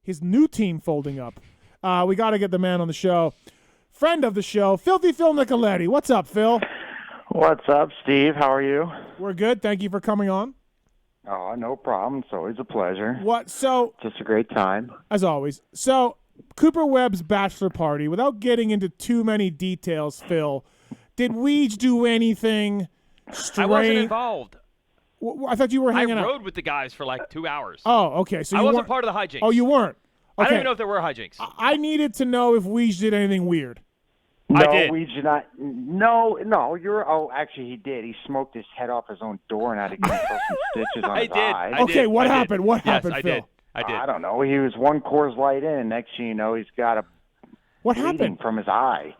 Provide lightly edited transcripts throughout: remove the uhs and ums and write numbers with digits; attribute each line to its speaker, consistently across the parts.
Speaker 1: his new team folding up. We got to get the man on the show. Friend of the show, Filthy Phil Nicoletti. What's up, Phil?
Speaker 2: What's up, Steve? How are you?
Speaker 1: We're good. Thank you for coming on.
Speaker 2: Oh, no problem. It's always a pleasure.
Speaker 1: Just
Speaker 2: a great time.
Speaker 1: As always. So, Cooper Webb's bachelor party, without getting into too many details, Phil, did Weege do anything strange?
Speaker 3: I wasn't involved.
Speaker 1: I thought you were hanging out.
Speaker 3: I rode with the guys for like 2 hours.
Speaker 1: Oh, okay. So
Speaker 3: I
Speaker 1: you
Speaker 3: wasn't
Speaker 1: weren't
Speaker 3: part of the hijinks.
Speaker 1: Oh, you weren't? Okay.
Speaker 3: I don't even know if there were hijinks.
Speaker 1: I needed to know if Weege did anything weird.
Speaker 2: No,
Speaker 3: I did.
Speaker 2: we did not. No, you're. Oh, actually, he did. He smoked his head off his own door and had to get himself some stitches on his eye.
Speaker 1: Okay, what happened? What happened,
Speaker 3: I
Speaker 1: Phil?
Speaker 3: did. I did.
Speaker 2: I don't know. He was one Coors Light in, and next thing you know, he's got a bleeding from his eye.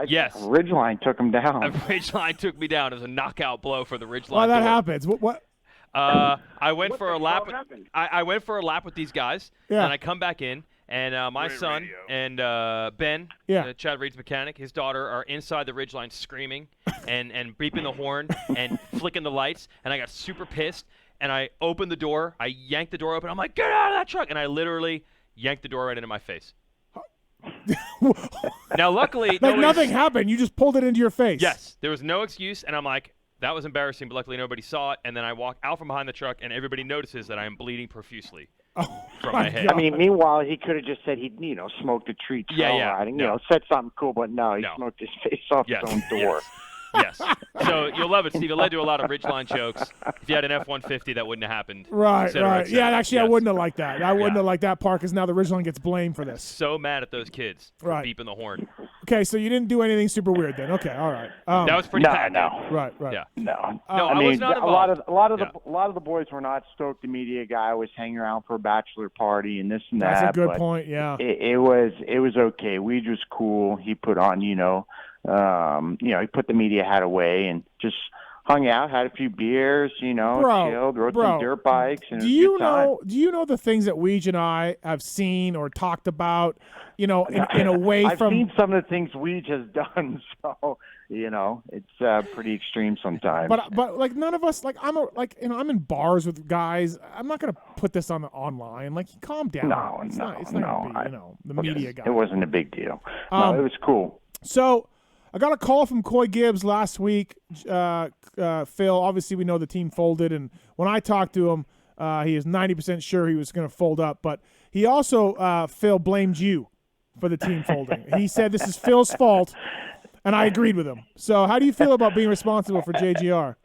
Speaker 3: Yes.
Speaker 2: Ridgeline took him down.
Speaker 3: Ridgeline took me down. It was a knockout blow for the Ridgeline.
Speaker 1: Well, that
Speaker 3: door.
Speaker 1: happens. What?
Speaker 3: I went for a lap. I went for a lap with these guys,
Speaker 1: Yeah.
Speaker 3: and I come back in, and my son and Ben, Chad Reed's mechanic, his daughter are inside the Ridgeline screaming and beeping the horn and flicking the lights, and I got super pissed, and I opened the door. I yanked the door open. I'm like, get out of that truck, and I literally yanked the door right into my face. Now, luckily,
Speaker 1: nothing happened. You just pulled it into your face.
Speaker 3: Yes, there was no excuse, and I'm like, that was embarrassing, but luckily nobody saw it. And then I walk out from behind the truck, and everybody notices that I am bleeding profusely from my head.
Speaker 2: I mean, meanwhile, he could have just said he, smoked a treat riding, said something cool, but no, he smoked his face off his own door.
Speaker 3: Yes. So you'll love it, Steve. It led to a lot of Ridgeline jokes. If you had an F-150, that wouldn't have happened.
Speaker 1: Right,
Speaker 3: et cetera,
Speaker 1: right.
Speaker 3: et cetera.
Speaker 1: Yeah, actually, I wouldn't have liked that. I wouldn't have liked that part because now the Ridgeline gets blamed for this.
Speaker 3: So mad at those kids for beeping the horn.
Speaker 1: Okay, so you didn't do anything super weird then. Okay, all right.
Speaker 3: That was pretty bad.
Speaker 2: No.
Speaker 1: Right.
Speaker 3: Yeah.
Speaker 2: No.
Speaker 3: I was not involved.
Speaker 2: A lot of the boys were not stoked. The media guy was hanging around for a bachelor party and this and that.
Speaker 1: That's a good point. Yeah.
Speaker 2: It was okay. Weege was cool. He put on, he put the media hat away and just hung out, had a few beers, chilled, rode some dirt bikes. And
Speaker 1: do you know the things that Weege and I have seen or talked about, in a way
Speaker 2: I've
Speaker 1: from.
Speaker 2: I've seen some of the things Weege has done, so it's pretty extreme sometimes.
Speaker 1: But like none of us, I'm in bars with guys. I'm not gonna put this on online. Like, calm down. It's not the media guy.
Speaker 2: It wasn't a big deal. No, it was cool.
Speaker 1: So. I got a call from Coy Gibbs last week, Phil. Obviously, we know the team folded, and when I talked to him, he is 90% sure he was going to fold up. But he also, Phil, blamed you for the team folding. He said this is Phil's fault, and I agreed with him. So how do you feel about being responsible for JGR?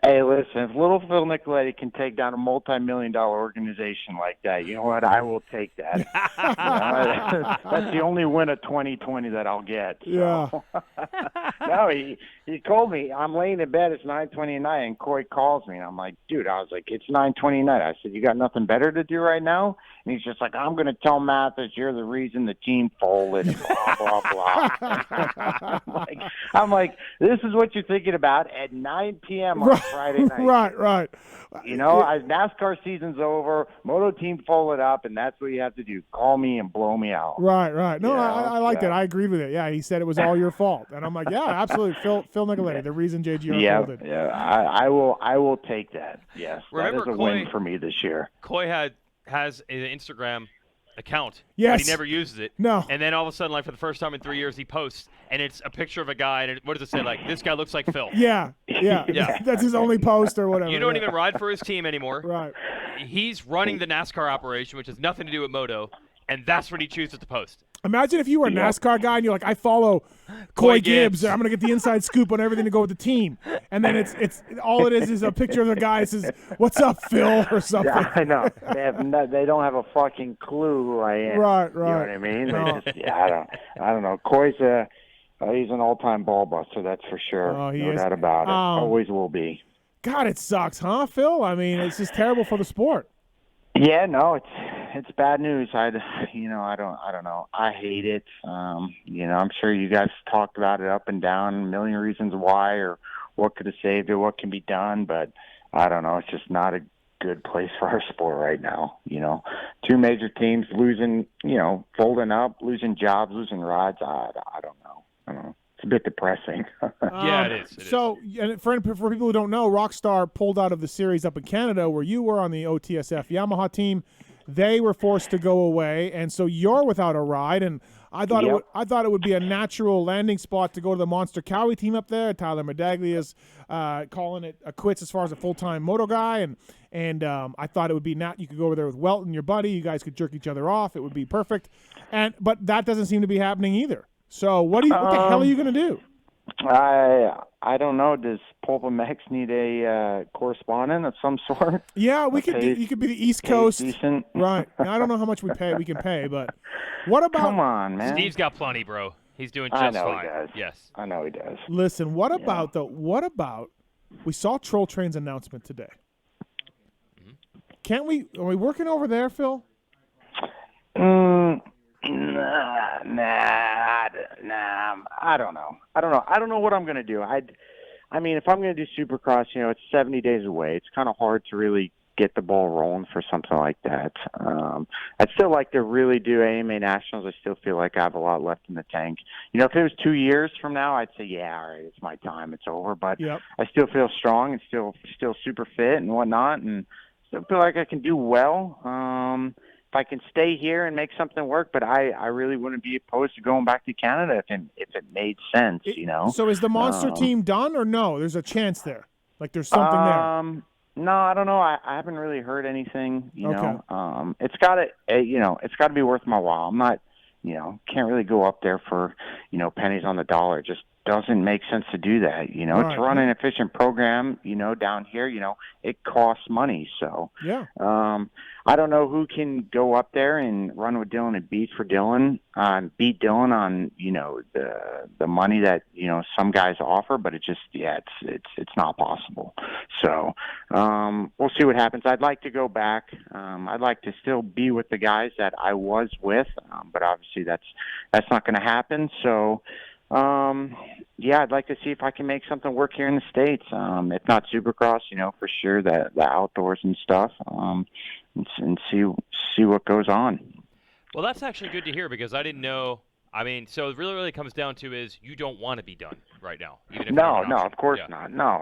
Speaker 2: Hey, listen, if little Phil Nicoletti can take down a multi-million-dollar organization like that, you know what? I will take that. That's the only win of 2020 that I'll get. So.
Speaker 1: Yeah.
Speaker 2: No, he called me. I'm laying in bed. It's 9:20 at night, and Coy calls me, and I'm like, dude, it's 9:20 at night. I said, you got nothing better to do right now? And he's just like, I'm going to tell Mathis you're the reason the team folded, and blah, blah, blah. I'm like, this is what you're thinking about at 9 p.m. on Friday night.
Speaker 1: Right.
Speaker 2: NASCAR season's over, Moto team folded up, and that's what you have to do. Call me and blow me out.
Speaker 1: Right. No, I liked it. I agreed with it. Yeah, he said it was all your fault. And I'm like, yeah, absolutely. Phil Nicoletti, the reason JGR folded.
Speaker 2: Yeah, I will take that. Yes,
Speaker 3: Remember,
Speaker 2: that is a win for me this year.
Speaker 3: Coy has an Instagram account,
Speaker 1: yes,
Speaker 3: but he never uses it.
Speaker 1: No.
Speaker 3: And then all of a sudden, like for the first time in 3 years, he posts, and it's a picture of a guy, and what does it say? Like, this guy looks like Phil.
Speaker 1: Yeah. That's his only post or whatever.
Speaker 3: You don't even ride for his team anymore.
Speaker 1: Right.
Speaker 3: He's running the NASCAR operation, which has nothing to do with Moto, and that's what he chooses to post.
Speaker 1: Imagine if you were a NASCAR guy and you're like, I follow Coy Gibbs. I'm going to get the inside scoop on everything to go with the team. And then it's all it is a picture of the guy that says, what's up, Phil, or something.
Speaker 2: Yeah, I know. They don't have a fucking clue who I am.
Speaker 1: Right.
Speaker 2: You know what I mean?
Speaker 1: No.
Speaker 2: I don't know. Coy's he's an all-time ball buster, that's for sure.
Speaker 1: Oh,
Speaker 2: no doubt about it. Always will be.
Speaker 1: God, it sucks, huh, Phil? I mean, it's just terrible for the sport.
Speaker 2: Yeah, no, it's bad news. I don't know. I hate it. I'm sure you guys talked about it up and down, a million reasons why or what could have saved it, what can be done, but I don't know. It's just not a good place for our sport right now. Two major teams losing, folding up, losing jobs, losing rides. I don't know. It's a bit depressing.
Speaker 3: Yeah, it is.
Speaker 1: And for people who don't know, Rockstar pulled out of the series up in Canada where you were on the OTSF Yamaha team. They were forced to go away, and so you're without a ride. And I thought it would be a natural landing spot to go to the Monster Cowie team up there. Tyler Medaglia's calling it a quits as far as a full-time moto guy, and I thought it would be you could go over there with Welton, your buddy. You guys could jerk each other off. It would be perfect. But that doesn't seem to be happening either. So what the hell are you going to do?
Speaker 2: I don't know. Does Pulpamex need a correspondent of some sort?
Speaker 1: Yeah, you could be the East Coast.
Speaker 2: Decent.
Speaker 1: Right. Now, I don't know how much we can pay, but what about?
Speaker 2: Come on, man.
Speaker 3: Steve's got plenty, bro. He's doing just fine.
Speaker 2: I know he does.
Speaker 3: Yes.
Speaker 2: I know he does.
Speaker 1: Listen, what about we saw Troll Train's announcement today. Are we working over there, Phil?
Speaker 2: Nah. I don't know. I don't know what I'm going to do. I mean, if I'm going to do Supercross, it's 70 days away. It's kind of hard to really get the ball rolling for something like that. I'd still like to really do AMA Nationals. I still feel like I have a lot left in the tank. If it was 2 years from now, I'd say, yeah, all right, it's my time. It's over. But I still feel strong and still super fit and whatnot, and still feel like I can do well. If I can stay here and make something work, but I really wouldn't be opposed to going back to Canada if it made sense,
Speaker 1: So is the Monster team done or no? There's a chance there. Like there's something there.
Speaker 2: No, I don't know. I haven't really heard anything.
Speaker 1: Okay.
Speaker 2: It's gotta be worth my while. I'm not, can't really go up there for, pennies on the dollar. It just doesn't make sense to do that.
Speaker 1: Right.
Speaker 2: To run an efficient program, down here, it costs money. So I don't know who can go up there and run with Dylan and beat Dylan on, the money that, some guys offer, but it just, it's not possible. So, we'll see what happens. I'd like to go back. I'd like to still be with the guys that I was with, but obviously that's not going to happen. So, I'd like to see if I can make something work here in the States. If not Supercross, for sure the outdoors and stuff, and see what goes on.
Speaker 3: Well, that's actually good to hear because I didn't know. I mean, so it really comes down to is you don't want to be done right now. Even if
Speaker 2: no, of course not. No,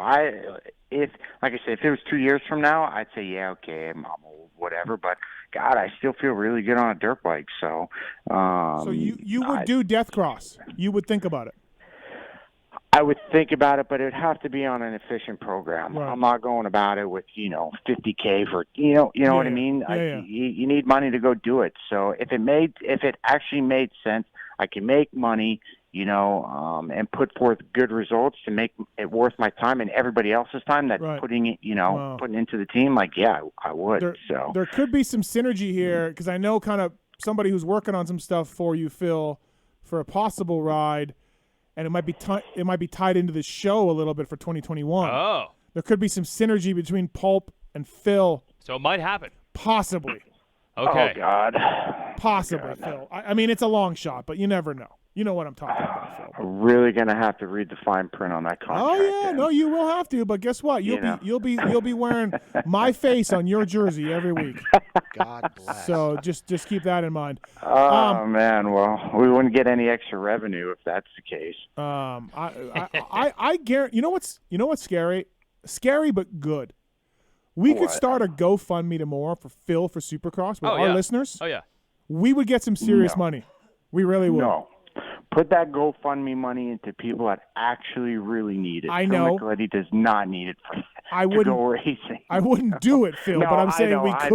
Speaker 2: if like I said, if it was 2 years from now, I'd say, yeah, okay, I'm old, whatever. But God, I still feel really good on a dirt bike. So,
Speaker 1: so you would do Death Cross? You would think about it?
Speaker 2: I would think about it, but it would have to be on an efficient program.
Speaker 1: Right.
Speaker 2: I'm not going about it with, $50K for, what I mean? You need money to go do it. So if it actually made sense, I can make money, and put forth good results to make it worth my time and everybody else's time that's putting it, putting into the team. Like, yeah, I would.
Speaker 1: There could be some synergy here because I know kind of somebody who's working on some stuff for you, Phil, for a possible ride. And it might be tied into the show a little bit for 2021.
Speaker 3: Oh.
Speaker 1: There could be some synergy between Pulp and Phil.
Speaker 3: So it might happen.
Speaker 1: Possibly.
Speaker 3: Okay.
Speaker 2: Oh, God.
Speaker 1: Possibly,
Speaker 2: God,
Speaker 1: Phil. I mean, it's a long shot, but you never know. You know what I'm talking about, Phil.
Speaker 2: I'm really going to have to read the fine print on that contract.
Speaker 1: Oh, yeah. No, you will have to. But guess what? You'll be wearing my face on your jersey every week.
Speaker 4: God bless.
Speaker 1: So just keep that in mind.
Speaker 2: Oh, man. Well, we wouldn't get any extra revenue if that's the case.
Speaker 1: I guarantee. You know what's scary? Scary but good. We could start a GoFundMe tomorrow for Phil for Supercross with our listeners.
Speaker 3: Oh yeah.
Speaker 1: We would get some serious money. We really would.
Speaker 2: No. Put that GoFundMe money into people that actually really need it.
Speaker 1: I know.
Speaker 2: Nicoletti does not need it for
Speaker 1: to go
Speaker 2: racing.
Speaker 1: I wouldn't do it, Phil, but I'm saying we could.
Speaker 2: I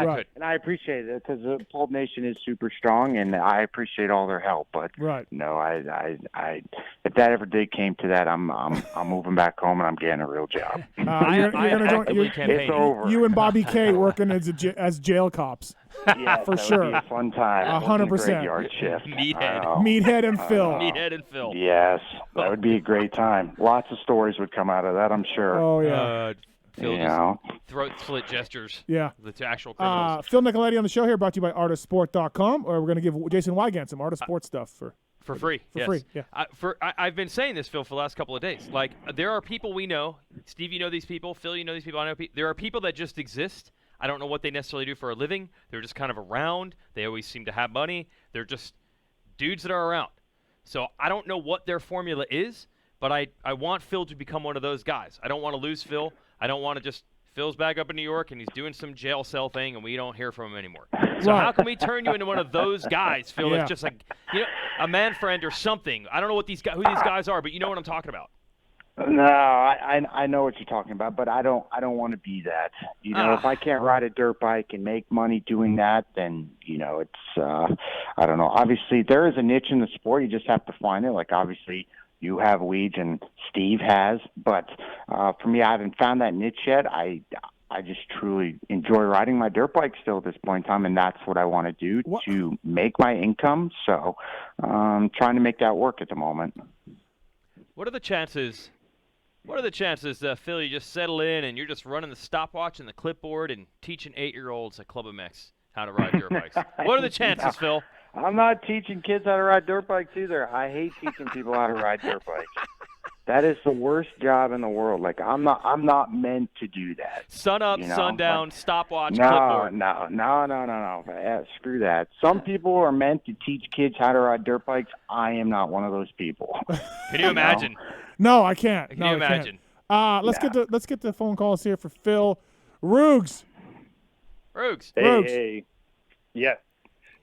Speaker 2: know. And I appreciate it because the Pulp Nation is super strong, and I appreciate all their help. But no, I if that ever came to that, I'm moving back home and I'm getting a real job.
Speaker 1: You're gonna join.
Speaker 2: It's over.
Speaker 1: You and Bobby K working as jail cops.
Speaker 2: Yeah,
Speaker 1: for sure.
Speaker 2: Would be a fun time.
Speaker 1: 100%.
Speaker 2: Yard shift.
Speaker 3: Meathead
Speaker 1: and Phil.
Speaker 3: Meathead and Phil.
Speaker 2: Yes, that would be a great time. Lots of stories would come out of that, I'm sure.
Speaker 1: Oh yeah.
Speaker 3: Phil throat slit gestures.
Speaker 1: Yeah.
Speaker 3: The actual criminals.
Speaker 1: Phil Nicoletti on the show here, brought to you by artistsport.com, or we're going to give Jason Wygant some Artist Sport stuff for
Speaker 3: free.
Speaker 1: For free, yeah.
Speaker 3: I've been saying this, Phil, for the last couple of days. Like, there are people we know. Steve, you know these people. Phil, you know these people. I know there are people that just exist. I don't know what they necessarily do for a living. They're just kind of around. They always seem to have money. They're just dudes that are around. So I don't know what their formula is, but I want Phil to become one of those guys. I don't want to lose Phil. I don't want to just Phil's back up in New York, and he's doing some jail cell thing, and we don't hear from him anymore. So how can we turn you into one of those guys, Phil? That's just like a man friend or something. I don't know who these guys are, but you know what I'm talking about.
Speaker 2: No, I know what you're talking about, but I don't want to be that. If I can't ride a dirt bike and make money doing that, then it's I don't know. Obviously, there is a niche in the sport. You just have to find it. Like obviously, you have Weege and Steve has, but for me, I haven't found that niche yet. I just truly enjoy riding my dirt bike still at this point in time, and that's what I want to do to make my income. So, trying to make that work at the moment.
Speaker 3: What are the chances? Phil, you just settle in and you're just running the stopwatch and the clipboard and teaching 8-year-olds at Club MX how to ride dirt bikes? What are the chances, Phil?
Speaker 2: I'm not teaching kids how to ride dirt bikes either. I hate teaching people how to ride dirt bikes. That is the worst job in the world. Like I'm not meant to do that.
Speaker 3: Sun up, sun down, stopwatch, clipboard.
Speaker 2: No. Screw that. Some people are meant to teach kids how to ride dirt bikes. I am not one of those people.
Speaker 3: Can you imagine?
Speaker 1: No, I can't.
Speaker 3: Can you imagine?
Speaker 1: Let's get the phone calls here for Phil. Rugs.
Speaker 4: Hey. Yes.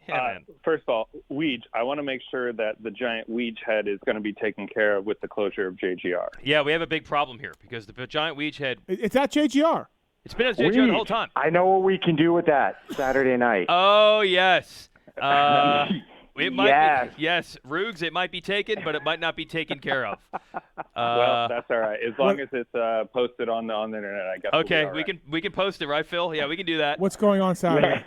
Speaker 3: Yeah,
Speaker 4: first of all, Weege, I want to make sure that the giant Weege head is going to be taken care of with the closure of JGR.
Speaker 3: Yeah, we have a big problem here because the giant Weege head.
Speaker 1: It's at JGR.
Speaker 3: It's been at JGR the whole time.
Speaker 2: I know what we can do with that Saturday night.
Speaker 3: Oh, yes. It might be, yes, Rugs, it might be taken, but it might not be taken care of.
Speaker 4: Well, that's all right. As long as it's posted on the internet, I guess.
Speaker 3: Okay,
Speaker 4: we'll be all right.
Speaker 3: we can post it, right, Phil? Yeah, we can do that.
Speaker 1: What's going on Saturday?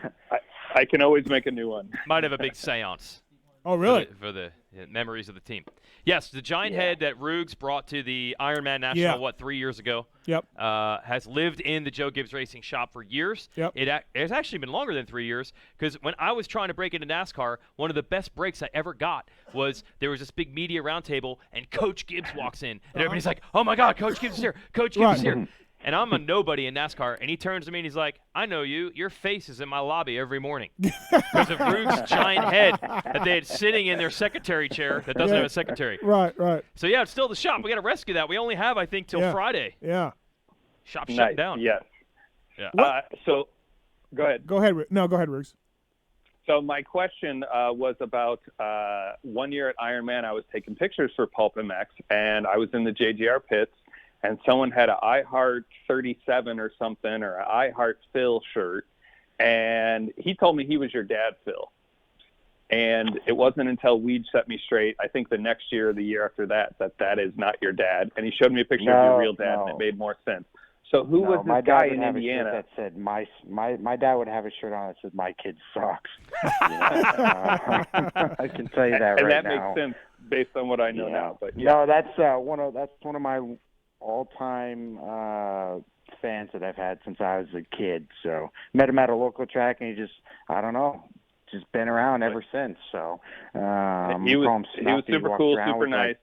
Speaker 4: I can always make a new one.
Speaker 3: Might have a big seance.
Speaker 1: Oh, really?
Speaker 3: For the memories of the team. Yes, the giant head that Rugs brought to the Ironman National, 3 years ago?
Speaker 1: Yep.
Speaker 3: Has lived in the Joe Gibbs Racing shop for years.
Speaker 1: Yep.
Speaker 3: It's actually been longer than 3 years because when I was trying to break into NASCAR, one of the best breaks I ever got was there was this big media roundtable and Coach Gibbs walks in. And everybody's like, oh, my God, Coach Gibbs is here. Coach Gibbs is here. And I'm a nobody in NASCAR, and he turns to me and he's like, I know you. Your face is in my lobby every morning. Because of Rugg's giant head that they had sitting in their secretary chair that doesn't have a secretary.
Speaker 1: Right.
Speaker 3: So, yeah, it's still the shop. We got to rescue that. We only have, I think, till Friday.
Speaker 1: Yeah.
Speaker 3: Shop's shutting down.
Speaker 4: Yes.
Speaker 3: Yeah.
Speaker 4: So, go ahead.
Speaker 1: Go ahead. No, go ahead, Ruggs.
Speaker 4: So my question was about 1 year at Ironman. I was taking pictures for Pulp MX, and I was in the JGR pits. And someone had an I Heart 37 or something, or an I Heart Phil shirt. And he told me he was your dad, Phil. And it wasn't until Weege set me straight, I think the next year or the year after that is not your dad. And he showed me a picture of your real dad, and it made more sense. So who was this guy in Indiana?
Speaker 2: That said my dad would have a shirt on that said my kid sucks. I can tell you that right now.
Speaker 4: And that makes sense based on what I know now. But
Speaker 2: no, that's one of my all-time fans that I've had since I was a kid. So met him at a local track, and he just been around ever since. So
Speaker 4: he was super cool, super nice.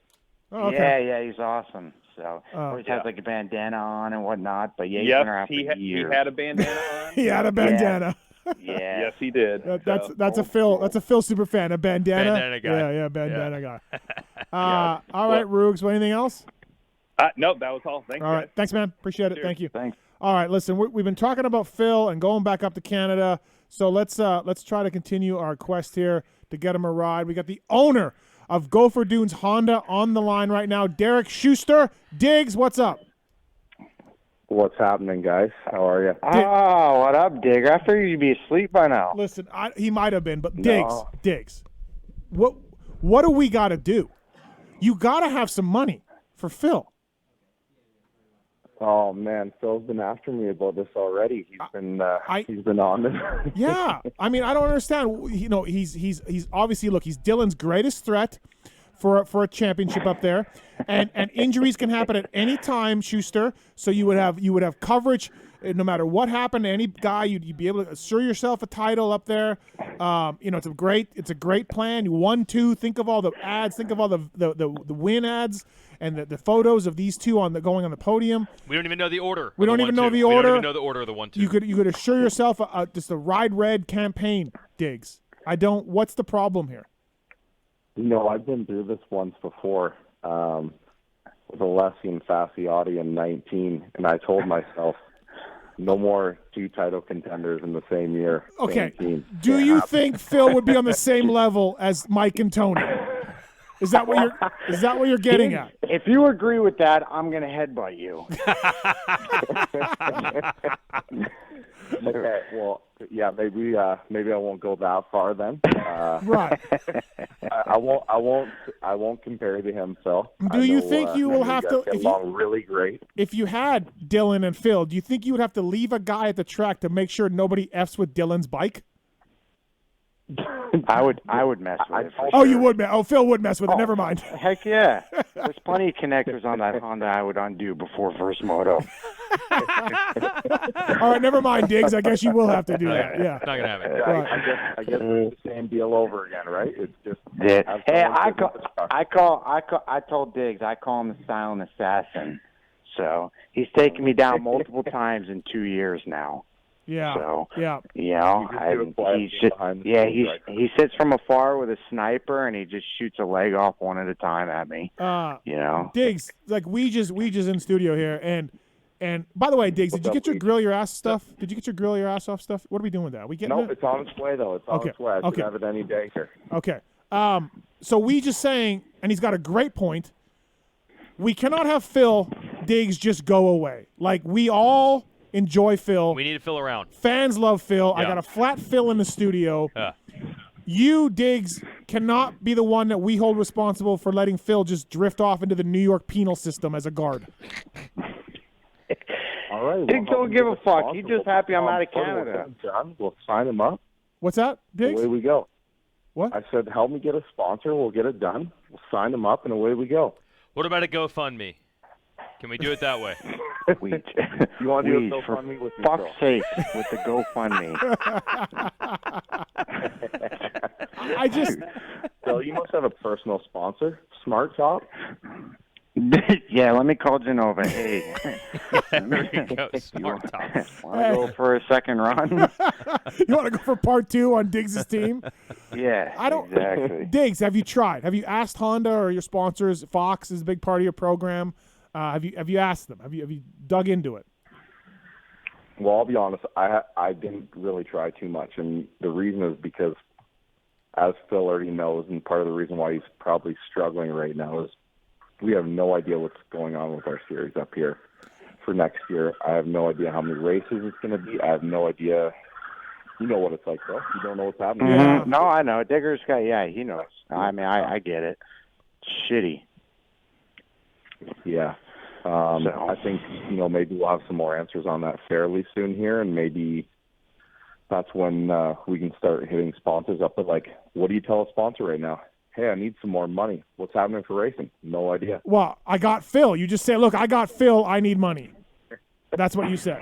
Speaker 2: Yeah, he's awesome. So always has like a bandana on and whatnot. But he's been around for years.
Speaker 4: He had a bandana on.
Speaker 1: He had a bandana.
Speaker 2: Yeah.
Speaker 4: Yes, he did.
Speaker 1: That's a Phil. That's a Phil super fan. A bandana.
Speaker 3: Bandana guy.
Speaker 1: Yeah, bandana guy. All right, Rugs. Anything else?
Speaker 4: No, that was all. Thanks,
Speaker 1: all right. Thanks, man. Appreciate it.
Speaker 4: Cheers.
Speaker 1: Thank you.
Speaker 2: Thanks.
Speaker 1: All right, listen, we've been talking about Phil and going back up to Canada, so let's try to continue our quest here to get him a ride. We got the owner of Gopher Dunes Honda on the line right now, Derek Schuster. Diggs, what's up?
Speaker 5: What's happening, guys? How are you?
Speaker 2: Oh, what up, Digger? I figured you'd be asleep by now.
Speaker 1: Listen, he might have been, but Diggs, what do we got to do? You got to have some money for Phil.
Speaker 5: Oh man, Phil's been after me about this already. He's been on this.
Speaker 1: Yeah, I mean, I don't understand. He's obviously he's Dylan's greatest threat for a championship up there, and injuries can happen at any time, Schuster. So you would have coverage no matter what happened to any guy. You'd be able to assure yourself a title up there. It's a great plan. 1, 2. Think of all the ads. Think of all the win ads. And the photos of these two going on the podium.
Speaker 3: We don't even know the order.
Speaker 1: We don't even know the
Speaker 3: We
Speaker 1: order.
Speaker 3: don't even know the order of the 1, 2.
Speaker 1: You could assure yourself just a Ride Red campaign, Diggs. What's the problem here?
Speaker 5: I've been through this once before with a Alessi and Fasciotti in 19, and I told myself, no more 2 title contenders in the same year.
Speaker 1: Okay.
Speaker 5: Same team.
Speaker 1: Do you think Phil would be on the same level as Mike and Tony? Is that what you're getting at?
Speaker 2: If you agree with that, I'm going to headbutt you.
Speaker 5: Okay, well, yeah, maybe I won't go that far then.
Speaker 1: Right.
Speaker 5: I won't compare to him, Phil.
Speaker 1: Do you think you will have to?
Speaker 5: Get along really great.
Speaker 1: If you had Dylan and Phil, do you think you would have to leave a guy at the track to make sure nobody f's with Dylan's bike?
Speaker 2: I would mess with it.
Speaker 1: Oh, you would mess. Oh, Phil would mess with it. Never mind.
Speaker 2: Heck yeah. There's plenty of connectors on that Honda I would undo before first moto.
Speaker 1: All right, never mind, Diggs. I guess you will have to do that. Yeah.
Speaker 3: Not gonna happen.
Speaker 1: Right.
Speaker 5: I guess it's the same deal over again, right? It's just
Speaker 2: Hey, I told Diggs I call him the silent assassin. So he's taken me down multiple times in 2 years now.
Speaker 1: Yeah.
Speaker 2: So,
Speaker 1: yeah.
Speaker 2: You know, he sits from afar with a sniper and he just shoots a leg off one at a time at me. You know,
Speaker 1: Diggs, like we just in studio here, and by the way, Diggs, did you get your grill your ass stuff? Did you get your grill your ass off stuff? What are we doing with that? We getting it?
Speaker 5: It's on its way though. It's on its way. I should have it any day here.
Speaker 1: Okay. So we just saying, and he's got a great point. We cannot have Phil Diggs just go away. Like we all enjoy Phil.
Speaker 3: We need to Phil around.
Speaker 1: Fans love Phil.
Speaker 3: Yeah.
Speaker 1: I got a flat Phil in the studio.
Speaker 3: Yeah.
Speaker 1: You, Diggs, cannot be the one that we hold responsible for letting Phil just drift off into the New York penal system as a guard.
Speaker 5: All right.
Speaker 2: Diggs don't give a fuck. He's just happy I'm out of Canada.
Speaker 5: We'll sign him up.
Speaker 1: What's that, Diggs?
Speaker 5: Away we go.
Speaker 1: What?
Speaker 5: I said, help me get a sponsor. We'll get it done. We'll sign him up, and away we go.
Speaker 3: What about a GoFundMe? Can we do it that way?
Speaker 5: You want to do a GoFundMe with me,
Speaker 2: fuck's sake, with the GoFundMe.
Speaker 1: I just...
Speaker 5: Phil, you must have a personal sponsor. Smart Top?
Speaker 2: Yeah, let me call Genova. Hey.
Speaker 3: There you go. Smart Top.
Speaker 2: Want to go for a second run?
Speaker 1: You want to go for part 2 on Diggs' team?
Speaker 2: Yeah, exactly.
Speaker 1: Diggs, have you tried? Have you asked Honda or your sponsors? Fox is a big part of your program. Have you asked them? Have you dug into it?
Speaker 5: Well, I'll be honest. I didn't really try too much, and the reason is because, as Phil already knows, and part of the reason why he's probably struggling right now is we have no idea what's going on with our series up here for next year. I have no idea how many races it's going to be. I have no idea. You know what it's like, though. You don't know what's happening.
Speaker 1: Yeah.
Speaker 2: No, I know. Digger's got. Yeah, he knows. I mean, I get it. Shitty.
Speaker 5: Yeah. I think, maybe we'll have some more answers on that fairly soon here, and maybe that's when we can start hitting sponsors up. But, what do you tell a sponsor right now? Hey, I need some more money. What's happening for racing? No idea.
Speaker 1: Well, I got Phil. You just say, look, I got Phil. I need money. That's what you said.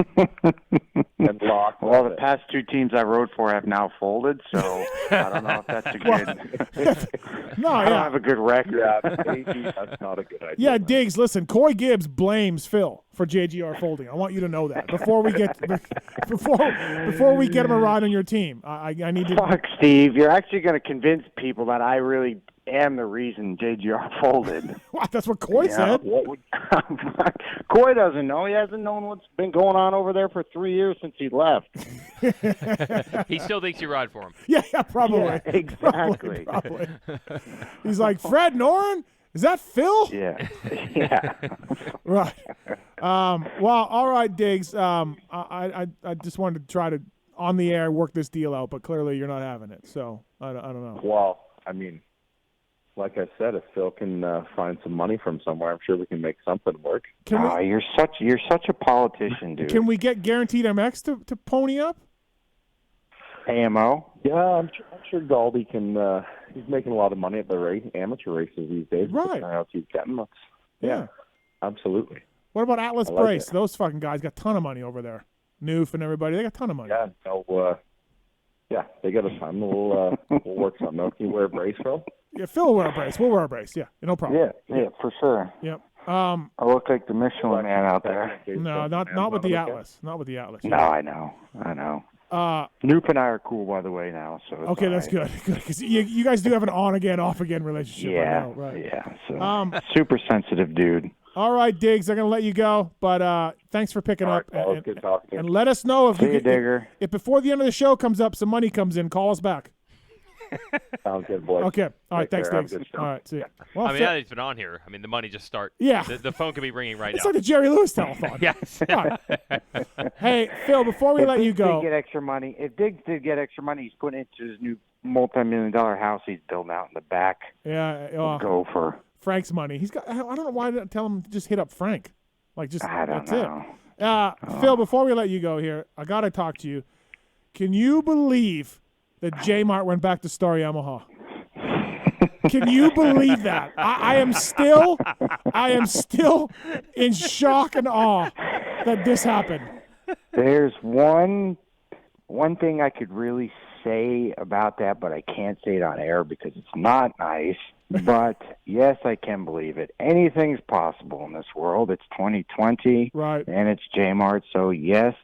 Speaker 5: And
Speaker 2: well, the past 2 teams I rode for have now folded, so I don't know if that's a good.
Speaker 1: No,
Speaker 2: I don't have a good record.
Speaker 5: Yeah, maybe that's not a good idea.
Speaker 1: Yeah, Diggs, listen, Coy Gibbs blames Phil for JGR folding. I want you to know that before we get before we get him a ride on your team. I need to.
Speaker 2: Fuck, Steve. You're actually going to convince people that I really am the reason JGR folded.
Speaker 1: What? That's what Coy said.
Speaker 2: Coy doesn't know. He hasn't known what's been going on over there for 3 years since he left.
Speaker 3: He still thinks you ride for him.
Speaker 1: Yeah, probably.
Speaker 2: Yeah, exactly.
Speaker 1: Probably. He's like, Fred Noren? Is that Phil?
Speaker 2: Yeah.
Speaker 1: Right. Well, all right, Diggs. I just wanted to try to, on the air, work this deal out, but clearly you're not having it. So I don't know.
Speaker 5: Well, I mean, like I said, if Phil can find some money from somewhere, I'm sure we can make something work.
Speaker 2: You're such a politician, dude.
Speaker 1: Can we get Guaranteed MX to pony up?
Speaker 2: AMO?
Speaker 5: Yeah, I'm sure Galdi can. He's making a lot of money at the amateur races these days.
Speaker 1: Right.
Speaker 5: He's getting. Yeah, absolutely.
Speaker 1: What about Atlas
Speaker 5: like
Speaker 1: Brace?
Speaker 5: it.
Speaker 1: Those fucking guys got a ton of money over there. Noof and everybody, they got a ton of money.
Speaker 5: Yeah, yeah, they got a ton. We'll work something out. Can you wear a brace, Phil?
Speaker 1: Yeah, Phil will wear a brace. We'll wear a brace. Yeah, no problem.
Speaker 2: Yeah, for sure.
Speaker 1: Yep.
Speaker 2: I look like the Michelin man out there.
Speaker 1: No, not with the Atlas. Not with the Atlas.
Speaker 2: No, I know. Noop and I are cool, by the way, now. So
Speaker 1: okay, that's good. Good, because you guys do have an on again, off again relationship.
Speaker 2: Yeah,
Speaker 1: right.
Speaker 2: yeah. So super sensitive dude.
Speaker 1: All right, Diggs, I'm going to let you go, but thanks for picking up.
Speaker 5: Good talking.
Speaker 1: And let us know
Speaker 2: if
Speaker 1: before the end of the show comes up, some money comes in, call us back.
Speaker 5: Sounds good, boys.
Speaker 1: Okay. All right,
Speaker 5: Take
Speaker 1: thanks,
Speaker 5: care.
Speaker 1: Diggs. All right, see ya.
Speaker 3: Yeah.
Speaker 1: Well,
Speaker 3: I mean, now that he's been on here, I mean, the money just start.
Speaker 1: Yeah.
Speaker 3: The phone could be ringing right
Speaker 1: it's
Speaker 3: now.
Speaker 1: like the Jerry Lewis telephone.
Speaker 3: Yes.
Speaker 1: All right. Hey, Phil, before we
Speaker 2: if
Speaker 1: let you
Speaker 2: Diggs
Speaker 1: go.
Speaker 2: did get extra money, if Diggs did get extra money, he's putting it into his new multi-million-dollar house he's building out in the back.
Speaker 1: Yeah.
Speaker 2: Go for
Speaker 1: Frank's money. He's got. I don't know why I didn't tell him to just hit up Frank.
Speaker 2: I don't
Speaker 1: that's
Speaker 2: know.
Speaker 1: it. Phil, before we let you go here, I gotta talk to you. Can you believe that J-Mart went back to Star Yamaha? Can you believe that? I am still in shock and awe that this happened.
Speaker 2: There's one thing I could really say about that, but I can't say it on air because it's not nice. But yes, I can believe it. Anything's possible in this world. It's 2020,
Speaker 1: right?
Speaker 2: And it's J-Mart. So yes,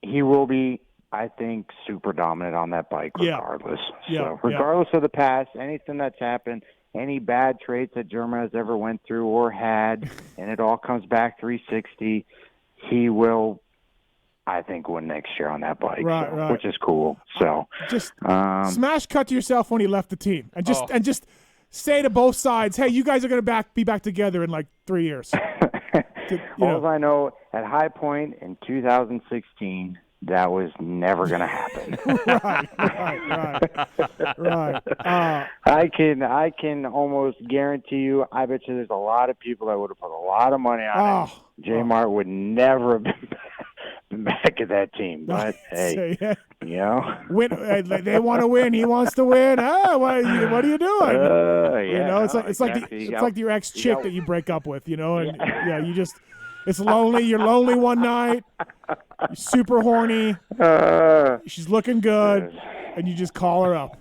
Speaker 2: he will be, I think, super dominant on that bike regardless.
Speaker 1: Yeah.
Speaker 2: So regardless of the past, anything that's happened, any bad traits that German has ever went through or had, and it all comes back 360, he will, I think, win next year on that bike,
Speaker 1: right.
Speaker 2: Which is cool. So
Speaker 1: just smash cut to yourself when he left the team, and just say to both sides, hey, you guys are going to be back together in like 3 years.
Speaker 2: All I know, at High Point in 2016, that was never going to happen.
Speaker 1: Right.
Speaker 2: I can almost guarantee you, I bet you there's a lot of people that would have put a lot of money on it. J-Mart would never have been back at that team. But, hey, you know.
Speaker 1: They want to win. He wants to win. What are you doing? It's like your ex-chick that you break up with, and you just – it's lonely. You're lonely one night. You're super horny. She's looking good, and you just call her up.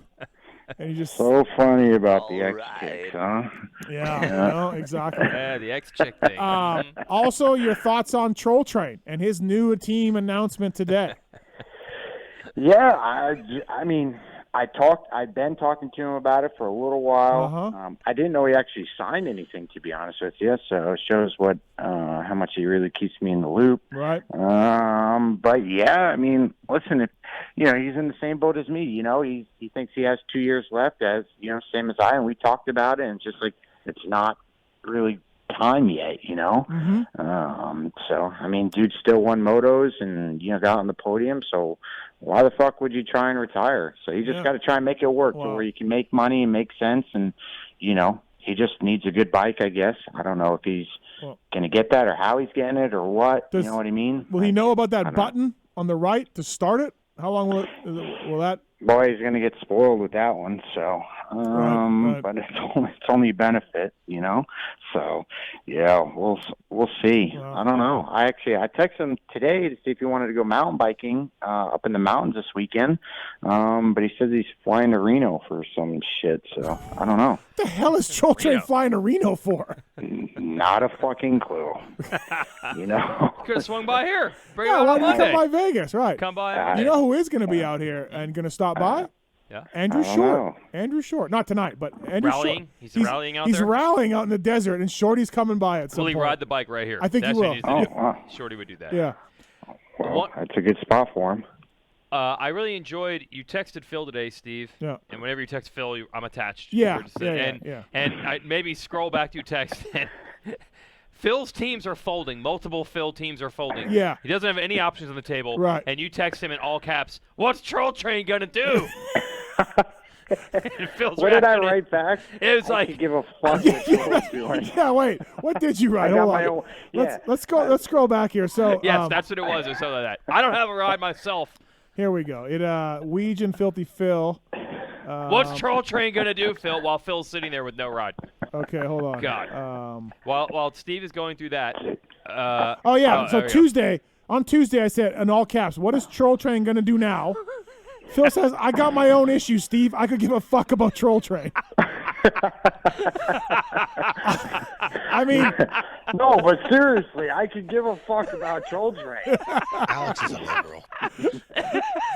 Speaker 1: And you just
Speaker 2: so funny about the ex-chicks, huh?
Speaker 1: Yeah, exactly.
Speaker 3: Yeah, the ex-chick thing.
Speaker 1: Also, your thoughts on Troll Train and his new team announcement today?
Speaker 2: Yeah, I mean, I've been talking to him about it for a little while. I didn't know he actually signed anything, to be honest with you. So it shows how much he really keeps me in the loop.
Speaker 1: Right.
Speaker 2: But yeah, I mean, listen, if he's in the same boat as me. He thinks he has 2 years left, as same as I, and we talked about it, and just like it's not really time yet. So I mean, dude still won motos and got on the podium. So why the fuck would you try and retire? So you just got to try and make it work to where you can make money and make sense. And he just needs a good bike, I guess. I don't know if he's going to get that or how he's getting it or what. You know what I mean?
Speaker 1: Will he know about that button on the right to start it? How long will that?
Speaker 2: Boy, he's going to get spoiled with that one. So,
Speaker 1: right.
Speaker 2: But it's only benefit, So, yeah, we'll see.
Speaker 1: Wow.
Speaker 2: I don't know. I texted him today to see if he wanted to go mountain biking up in the mountains this weekend. But he says he's flying to Reno for some shit. So I don't know.
Speaker 1: What the hell is Troll Train flying to Reno for?
Speaker 2: Not a fucking clue.
Speaker 3: Could have swung by here.
Speaker 1: Why don't you come by Vegas? Right.
Speaker 3: Come by.
Speaker 1: You know who is going to be out here and going to stop by?
Speaker 3: Yeah.
Speaker 1: Andrew Short. Andrew Short. Not tonight, but Andrew
Speaker 3: Short. He's rallying out there?
Speaker 1: He's rallying out in the desert, and Shorty's coming by at some point.
Speaker 3: Will he ride the bike right here?
Speaker 1: I think he will.
Speaker 3: Shorty would do that.
Speaker 1: Yeah.
Speaker 2: Well, that's a good spot for him.
Speaker 3: I really enjoyed – you texted Phil today, Steve.
Speaker 1: Yeah.
Speaker 3: And whenever you text Phil, I'm attached.
Speaker 1: Yeah.
Speaker 3: And I maybe scroll back to your text and Phil's teams are folding. Multiple Phil teams are folding.
Speaker 1: Yeah.
Speaker 3: He doesn't have any options on the table.
Speaker 1: Right.
Speaker 3: And you text him in all caps, what's Troll Train going to do?
Speaker 2: What did I write back?
Speaker 3: It was
Speaker 2: I
Speaker 3: like
Speaker 2: could give a fuck what Troll's doing.
Speaker 1: Yeah, wait. What did you write? Hold on. Let's go. Let's scroll back here. So
Speaker 3: yes, that's what it was, or something like that. I don't have a ride myself.
Speaker 1: Here we go. Weege and Filthy Phil.
Speaker 3: What's Troll Train gonna do, Phil? While Phil's sitting there with no ride.
Speaker 1: Okay, hold on.
Speaker 3: God. While Steve is going through that.
Speaker 1: So Tuesday. On Tuesday, I said in all caps, "What is Troll Train gonna do now?" Phil says, "I got my own issues, Steve. I could give a fuck about Troll Train." I mean,
Speaker 2: No, but seriously, I could give a fuck about troll train.
Speaker 6: Alex is a liberal.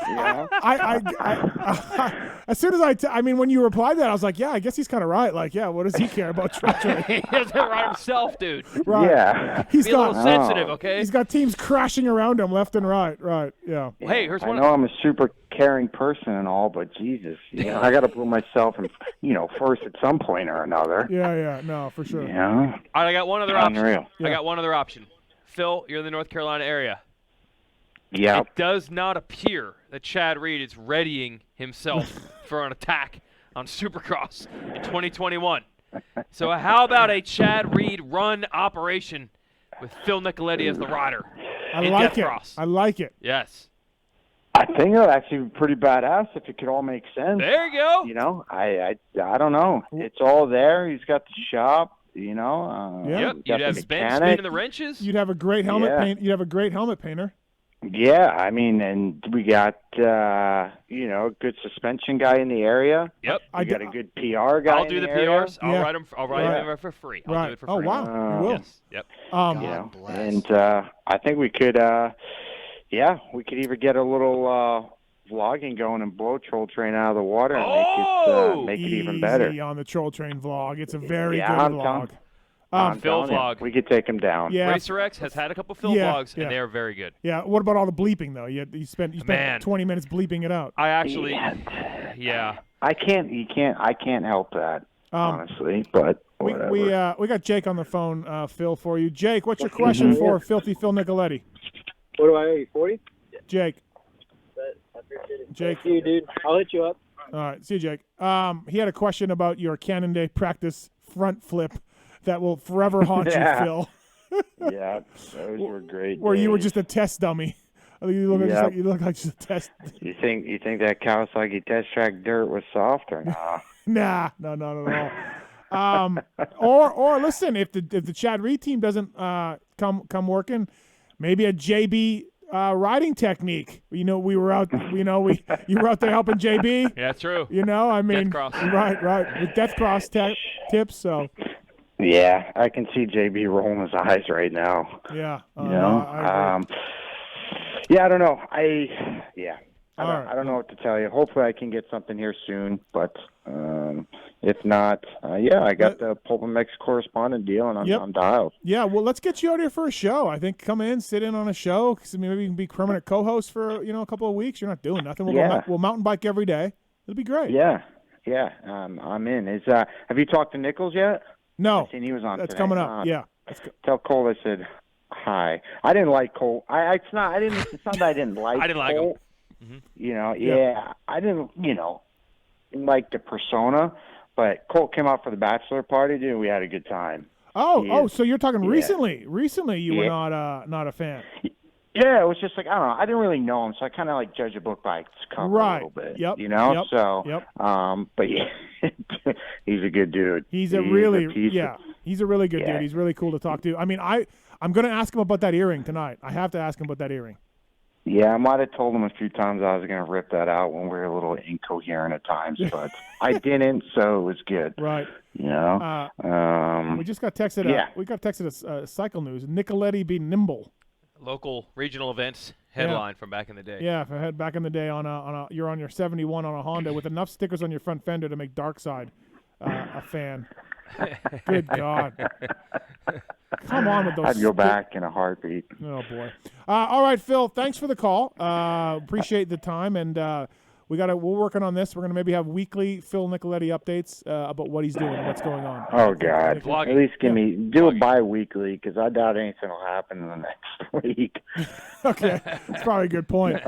Speaker 2: Yeah.
Speaker 1: As soon as I mean, when you replied that, I was like, yeah, I guess he's kind of right. Like, yeah, what does he care about troll train?
Speaker 3: He doesn't run himself, dude.
Speaker 1: Right.
Speaker 2: Yeah.
Speaker 1: He's
Speaker 3: Be a
Speaker 1: got
Speaker 3: little sensitive, okay?
Speaker 1: He's got teams crashing around him left and right. Right. Yeah.
Speaker 3: Hey, here's
Speaker 2: I
Speaker 3: one.
Speaker 2: know I'm a super caring person and all, but Jesus, I got to put myself in, first at some point or another.
Speaker 1: Yeah. No, for sure.
Speaker 2: Yeah.
Speaker 3: All right, I got one other option.
Speaker 2: Unreal.
Speaker 1: Yeah.
Speaker 3: I got one other option. Phil, you're in the North Carolina area.
Speaker 2: Yeah.
Speaker 3: It does not appear that Chad Reed is readying himself for an attack on Supercross in 2021. So how about a Chad Reed run operation with Phil Nicoletti as the rider
Speaker 1: I
Speaker 3: in
Speaker 1: like
Speaker 3: Death
Speaker 1: it.
Speaker 3: Cross?
Speaker 1: I like it.
Speaker 3: Yes.
Speaker 2: I think it would actually be pretty badass if it could all make sense.
Speaker 3: There you go.
Speaker 2: I don't know. It's all there. He's got the shop. Yeah.
Speaker 3: Yep. You'd have Ben
Speaker 2: mechanic.
Speaker 3: spinning the wrenches.
Speaker 1: You'd have a great helmet
Speaker 2: Yeah.
Speaker 1: paint. You'd have a great helmet painter.
Speaker 2: Yeah, I mean, and we got a good suspension guy in the area.
Speaker 3: Yep.
Speaker 2: We got a good PR guy.
Speaker 3: I'll do the
Speaker 2: area.
Speaker 3: PRs. I'll
Speaker 1: Yeah.
Speaker 3: write them. I'll write
Speaker 1: Right.
Speaker 3: them for free. I'll
Speaker 1: Right.
Speaker 3: do it for
Speaker 1: Oh
Speaker 3: free.
Speaker 1: wow. You will.
Speaker 3: Yes. Yep.
Speaker 6: God bless.
Speaker 2: And I think we could, we could either get a little vlogging going and blow Troll Train out of the water and make it even better.
Speaker 1: Easy on the Troll Train vlog. It's a very good
Speaker 2: I'm
Speaker 1: vlog.
Speaker 2: I'm
Speaker 3: Phil
Speaker 2: telling you,
Speaker 3: vlog.
Speaker 2: we could take him down.
Speaker 1: Yeah.
Speaker 3: Racer X has had a couple Phil
Speaker 1: Yeah,
Speaker 3: vlogs,
Speaker 1: yeah.
Speaker 3: and they are very good.
Speaker 1: Yeah. What about all the bleeping though? You spent
Speaker 3: Man.
Speaker 1: 20 minutes bleeping it out.
Speaker 3: I actually, yeah.
Speaker 2: I can't help that, honestly, but whatever.
Speaker 1: We got Jake on the phone, Phil, for you. Jake, what's your question for Filthy Phil Nicoletti?
Speaker 7: What do I owe you, 40?
Speaker 1: Jake.
Speaker 7: I appreciate it.
Speaker 1: Jake.
Speaker 7: See you, dude. I'll hit you up.
Speaker 1: All right. See you, Jake. He had a question about your Cannon Day practice front flip that will forever haunt
Speaker 2: Yeah.
Speaker 1: you, Phil.
Speaker 2: Yeah, those were great.
Speaker 1: Where you were
Speaker 2: days.
Speaker 1: just a test dummy. You look,
Speaker 2: Yep.
Speaker 1: you look like just a test.
Speaker 2: You think that Kawasaki test track dirt was soft or nah?
Speaker 1: Nah, not at all. Or listen, if the Chad Reed team doesn't come working, maybe a JB riding technique. We were out. You were out there helping JB.
Speaker 3: Yeah, true.
Speaker 1: I mean,
Speaker 3: Death Cross.
Speaker 1: right, with Death Cross tips. So
Speaker 2: Yeah, I can see JB rolling his eyes right now.
Speaker 1: yeah,
Speaker 2: I don't know. I don't know what to tell you. Hopefully, I can get something here soon. But if not, I got the PulpMX correspondent deal, and I'm dialed.
Speaker 1: yeah. Well, let's get you out here for a show. I think come in, sit in on a show. 'Cause maybe you can be permanent co-host for a couple of weeks. You're not doing nothing. We'll mountain bike every day. It'll be great.
Speaker 2: Yeah. I'm in. Have you talked to Nichols yet?
Speaker 1: No,
Speaker 2: I seen he was on.
Speaker 1: that's
Speaker 2: today.
Speaker 1: coming up. Yeah.
Speaker 2: Tell Cole I said hi. I didn't like Cole. It's not that I didn't like.
Speaker 3: I didn't like
Speaker 2: Cole.
Speaker 3: him.
Speaker 2: I didn't. Like the persona, but Cole came out for the bachelor party, dude. We had a good time.
Speaker 1: So you're talking recently? Recently, you were
Speaker 2: Yeah.
Speaker 1: not a fan.
Speaker 2: Yeah, it was just like, I don't know. I didn't really know him, so I kind of judge a book by its cover
Speaker 1: Right.
Speaker 2: a little bit.
Speaker 1: Yep.
Speaker 2: So,
Speaker 1: Yep.
Speaker 2: but yeah, he's a good dude.
Speaker 1: He's a really good
Speaker 2: Yeah.
Speaker 1: dude. He's really cool to talk to. I mean, I'm going to ask him about that earring tonight. I have to ask him about that earring.
Speaker 2: Yeah, I might have told him a few times I was going to rip that out when we were a little incoherent at times, but I didn't, so it was good.
Speaker 1: Right.
Speaker 2: We
Speaker 1: just got texted. We got texted a cycle news. Nicoletti be nimble.
Speaker 3: Local regional events headline from back in the day.
Speaker 1: Yeah, if I had back in the day you're on your 71 on a Honda with enough stickers on your front fender to make Darkside a fan. Good God. Come on with those.
Speaker 2: I'd go back in a heartbeat.
Speaker 1: Oh boy. All right, Phil. Thanks for the call. Appreciate the time, and we're working on this. We're gonna maybe have weekly Phil Nicoletti updates about what he's doing and what's going on.
Speaker 2: Oh God!
Speaker 3: Vlogging.
Speaker 2: At least do it bi-weekly because I doubt anything will happen in the next week.
Speaker 1: Okay, that's probably a good point.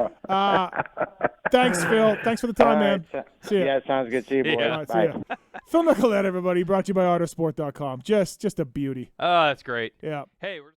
Speaker 1: Thanks, Phil. Thanks for the time, man. See ya.
Speaker 2: Yeah, sounds good. See you, boys.
Speaker 3: Yeah.
Speaker 1: All right,
Speaker 2: Bye.
Speaker 1: see ya. Phil Nicoletti, everybody. Brought to you by Autosport.com. Just a beauty.
Speaker 3: Oh, that's great.
Speaker 1: Yeah.
Speaker 3: Hey, we're